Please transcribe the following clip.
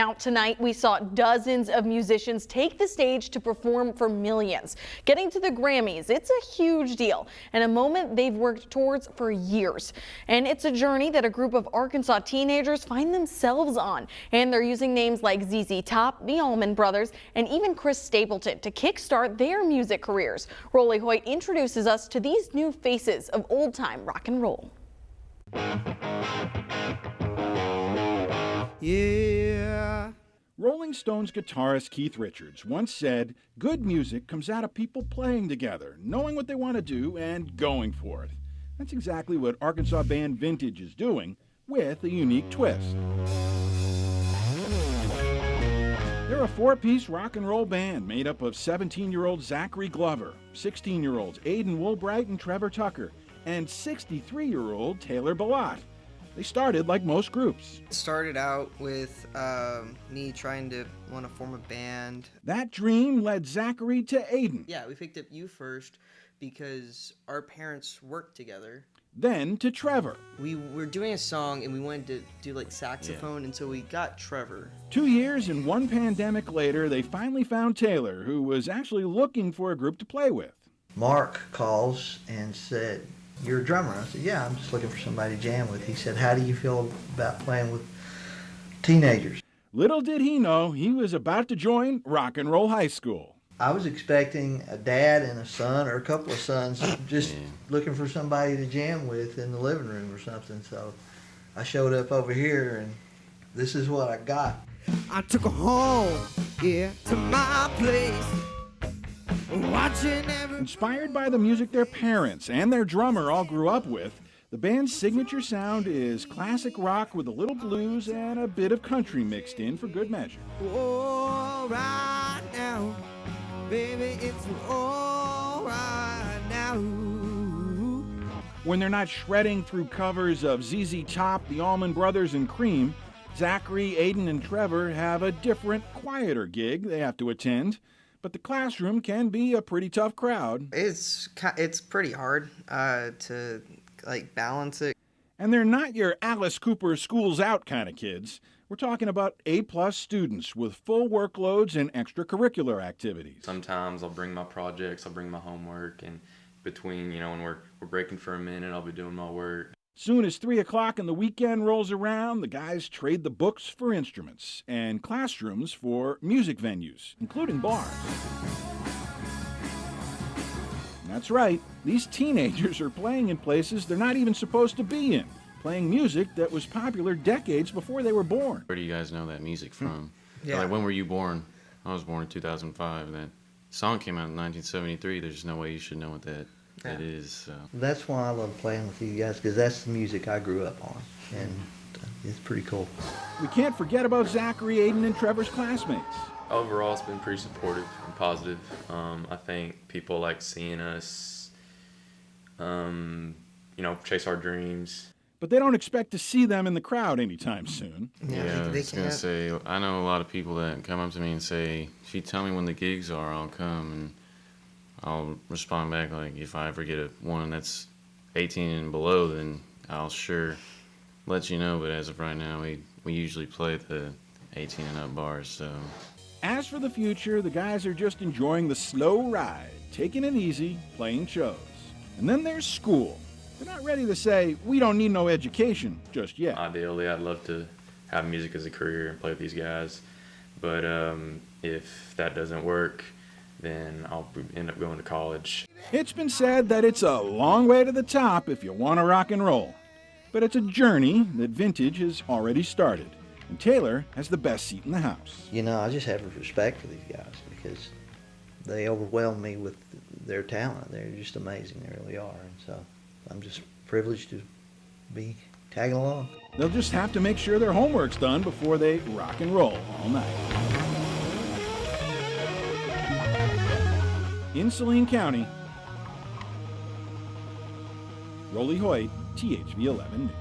Out tonight, we saw dozens of musicians take the stage to perform for millions. Getting to the Grammys, it's a huge deal and a moment they've worked towards for years. And it's a journey that a group of Arkansas teenagers find themselves on. And they're using names like ZZ Top, the Allman Brothers, and even Chris Stapleton to kickstart their music careers. Rolly Hoyt introduces us to these new faces of old-time rock and roll. Yeah. Rolling Stones guitarist Keith Richards once said, "Good music comes out of people playing together, knowing what they want to do and going for it." That's exactly what Arkansas band Vintage is doing, with a unique twist. They're a four-piece rock and roll band made up of 17-year-old Zachary Glover, 16-year-olds Aiden Woolbright and Trevor Tucker, and 63-year-old Taylor Balott. They started like most groups. It started out with me trying to want to form a band. That dream led Zachary to Aiden. Yeah, we picked up you first because our parents worked together. Then to Trevor. We were doing a song and we wanted to do like saxophone, and so we got Trevor. 2 years and one pandemic later, they finally found Taylor, who was actually looking for a group to play with. Mark calls and said, "You're a drummer." I said, "Yeah, I'm just looking for somebody to jam with." He said, "How do you feel about playing with teenagers?" Little did he know he was about to join Rock and Roll High School. I was expecting a dad and a son, or a couple of sons, just looking for somebody to jam with in the living room or something. So I showed up over here and this is what I got. I took her home, yeah, to my place. Inspired by the music their parents and their drummer all grew up with, the band's signature sound is classic rock with a little blues and a bit of country mixed in for good measure. All right now, baby, it's all right now. When they're not shredding through covers of ZZ Top, the Allman Brothers, and Cream, Zachary, Aiden, and Trevor have a different, quieter gig they have to attend. But the classroom can be a pretty tough crowd. It's pretty hard to like balance it. And they're not your Alice Cooper schools out kind of kids. We're talking about A+ students with full workloads and extracurricular activities. Sometimes I'll bring my projects, I'll bring my homework, and between, when we're breaking for a minute, I'll be doing my work. Soon as 3 o'clock and the weekend rolls around, the guys trade the books for instruments and classrooms for music venues, including bars. That's right, these teenagers are playing in places they're not even supposed to be in, playing music that was popular decades before they were born. Where do you guys know that music from? Yeah. Like, when were you born? I was born in 2005, and that song came out in 1973. There's no way you should know what that is. So. That's why I love playing with you guys, because that's the music I grew up on, and it's pretty cool. We can't forget about Zachary, Aiden, and Trevor's classmates. Overall, it's been pretty supportive and positive. I think people like seeing us, chase our dreams. But they don't expect to see them in the crowd anytime soon. Yeah, I they was gonna say, I know a lot of people that come up to me and say, "If you tell me when the gigs are, I'll come." And I'll respond back, like, if I ever get one that's 18 and below, then I'll sure let you know. But as of right now, we usually play the 18 and up bars. So. As for the future, the guys are just enjoying the slow ride, taking it easy, playing shows. And then there's school. They're not ready to say, we don't need no education just yet. Ideally, I'd love to have music as a career and play with these guys. But if that doesn't work, then I'll end up going to college. It's been said that it's a long way to the top if you want to rock and roll. But it's a journey that Vintage has already started. And Taylor has the best seat in the house. I just have respect for these guys because they overwhelm me with their talent. They're just amazing, they really are. And so I'm just privileged to be tagging along. They'll just have to make sure their homework's done before they rock and roll all night. In Saline County, Rolly Hoyt, THV 11 News.